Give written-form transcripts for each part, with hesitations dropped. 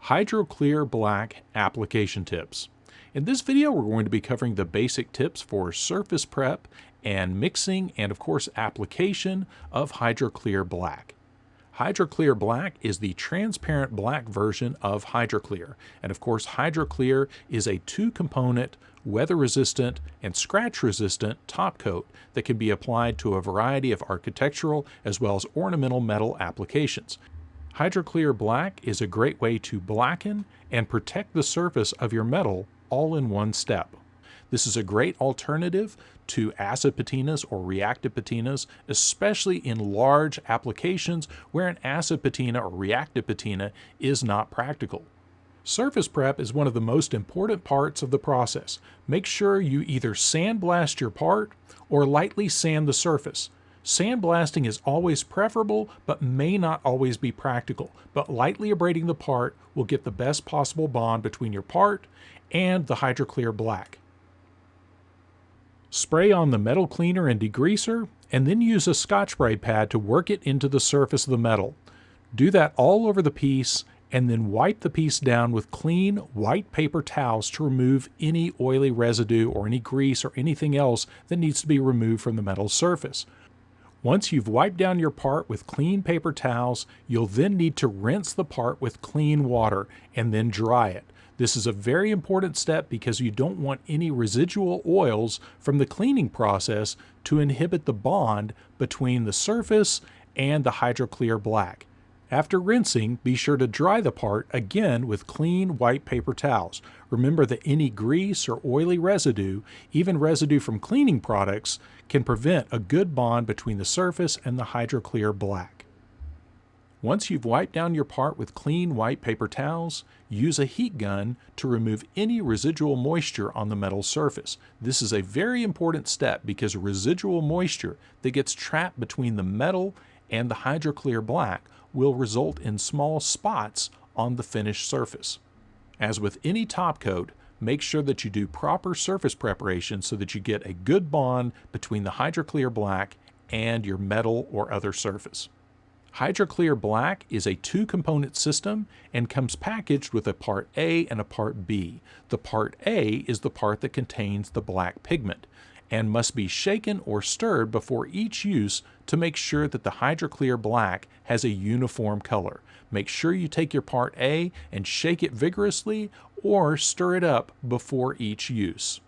HydroClear Black application tips. In this video, we're going to be covering the basic tips for surface prep and mixing and of course application of HydroClear Black. HydroClear Black is the transparent black version of HydroClear. And of course, HydroClear is a two-component, weather-resistant and scratch-resistant top coat that can be applied to a variety of architectural as well as ornamental metal applications. HydroClear Black is a great way to blacken and protect the surface of your metal all in one step. This is a great alternative to acid patinas or reactive patinas, especially in large applications where an acid patina or reactive patina is not practical. Surface prep is one of the most important parts of the process. Make sure you either sandblast your part or lightly sand the surface. Sandblasting is always preferable, but may not always be practical. But lightly abrading the part will get the best possible bond between your part and the HydroClear Black. Spray on the metal cleaner and degreaser, and then use a Scotch-Brite pad to work it into the surface of the metal. Do that all over the piece, and then wipe the piece down with clean white paper towels to remove any oily residue or any grease or anything else that needs to be removed from the metal surface. Once you've wiped down your part with clean paper towels, you'll then need to rinse the part with clean water and then dry it. This is a very important step because you don't want any residual oils from the cleaning process to inhibit the bond between the surface and the HydroClear Black. After rinsing, be sure to dry the part again with clean white paper towels. Remember that any grease or oily residue, even residue from cleaning products, can prevent a good bond between the surface and the HydroClear Black. Once you've wiped down your part with clean white paper towels, use a heat gun to remove any residual moisture on the metal surface. This is a very important step because residual moisture that gets trapped between the metal and the HydroClear Black will result in small spots on the finished surface. As with any top coat, make sure that you do proper surface preparation so that you get a good bond between the HydroClear Black and your metal or other surface. HydroClear Black is a two-component system and comes packaged with a Part A and a Part B. The Part A is the part that contains the black pigment and must be shaken or stirred before each use to make sure that the HydroClear Black has a uniform color. Make sure you take your Part A and shake it vigorously or stir it up before each use.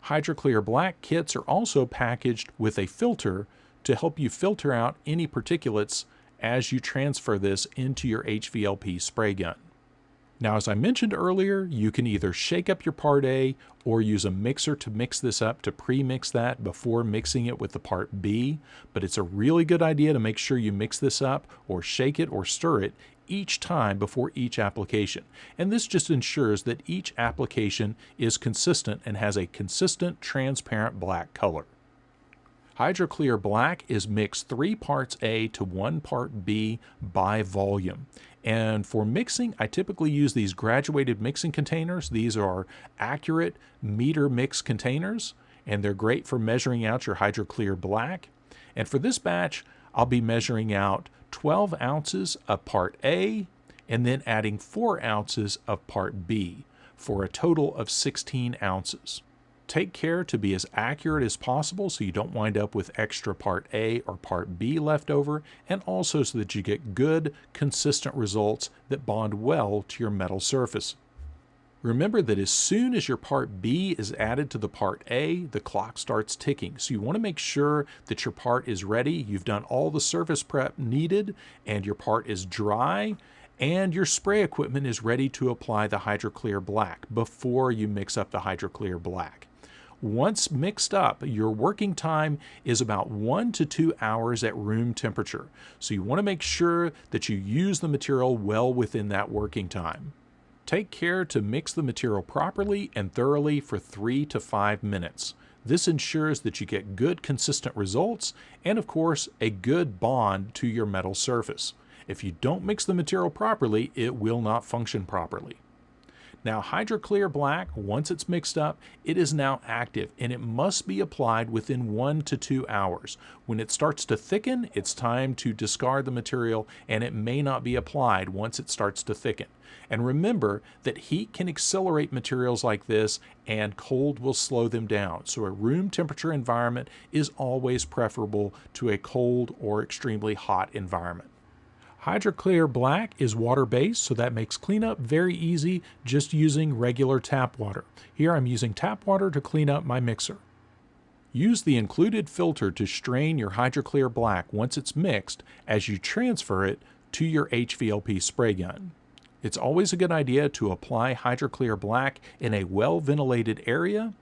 HydroClear Black kits are also packaged with a filter to help you filter out any particulates as you transfer this into your HVLP spray gun. Now, as I mentioned earlier, you can either shake up your Part A or use a mixer to mix this up to pre-mix that before mixing it with the Part B, but it's a really good idea to make sure you mix this up or shake it or stir it each time before each application. And this just ensures that each application is consistent and has a consistent transparent black color. HydroClear Black is mixed 3 parts A to 1 part B by volume. And for mixing, I typically use these graduated mixing containers. These are accurate meter mix containers, and they're great for measuring out your HydroClear Black. And for this batch, I'll be measuring out 12 ounces of Part A and then adding 4 ounces of Part B for a total of 16 ounces. Take care to be as accurate as possible so you don't wind up with extra Part A or Part B left over, and also so that you get good, consistent results that bond well to your metal surface. Remember that as soon as your Part B is added to the Part A, the clock starts ticking. So you want to make sure that your part is ready, you've done all the surface prep needed, and your part is dry, and your spray equipment is ready to apply the HydroClear Black before you mix up the HydroClear Black. Once mixed up, your working time is about 1 to 2 hours at room temperature. So you want to make sure that you use the material well within that working time. Take care to mix the material properly and thoroughly for 3 to 5 minutes. This ensures that you get good, consistent results and, of course, a good bond to your metal surface. If you don't mix the material properly, it will not function properly. Now, HydroClear Black, once it's mixed up, it is now active and it must be applied within 1 to 2 hours. When it starts to thicken, it's time to discard the material and it may not be applied once it starts to thicken. And remember that heat can accelerate materials like this and cold will slow them down. So a room temperature environment is always preferable to a cold or extremely hot environment. HydroClear Black is water-based, so that makes cleanup very easy just using regular tap water. Here I'm using tap water to clean up my mixer. Use the included filter to strain your HydroClear Black once it's mixed as you transfer it to your HVLP spray gun. It's always a good idea to apply HydroClear Black in a well-ventilated area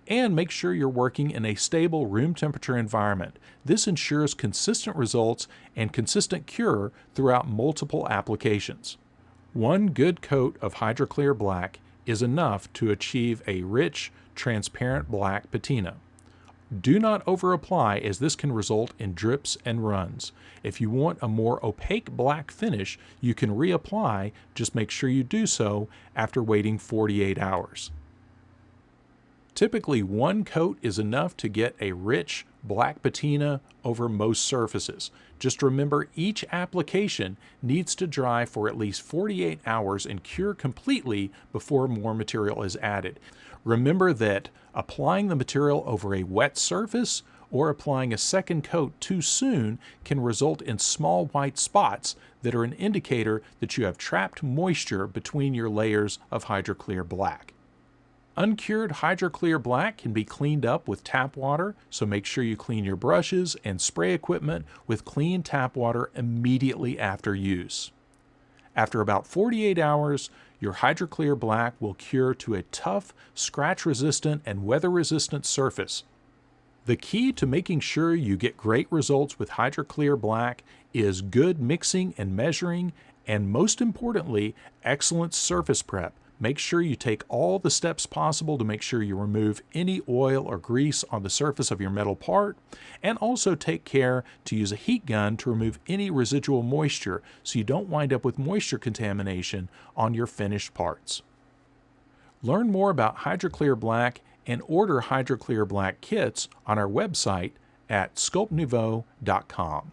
and make sure you're working in a stable room temperature environment. This ensures consistent results and consistent cure throughout multiple applications. One good coat of HydroClear Black is enough to achieve a rich, transparent black patina. Do not over-apply as this can result in drips and runs. If you want a more opaque black finish, you can reapply, just make sure you do so after waiting 48 hours. Typically, one coat is enough to get a rich black patina over most surfaces. Just remember, each application needs to dry for at least 48 hours and cure completely before more material is added. Remember that applying the material over a wet surface or applying a second coat too soon can result in small white spots that are an indicator that you have trapped moisture between your layers of HydroClear Black. Uncured HydroClear Black can be cleaned up with tap water, so make sure you clean your brushes and spray equipment with clean tap water immediately after use. After about 48 hours, your HydroClear Black will cure to a tough, scratch-resistant and weather-resistant surface. The key to making sure you get great results with HydroClear Black is good mixing and measuring, and most importantly, excellent surface prep. Make sure you take all the steps possible to make sure you remove any oil or grease on the surface of your metal part, and also take care to use a heat gun to remove any residual moisture so you don't wind up with moisture contamination on your finished parts. Learn more about HydroClear Black and order HydroClear Black kits on our website at sculptnouveau.com.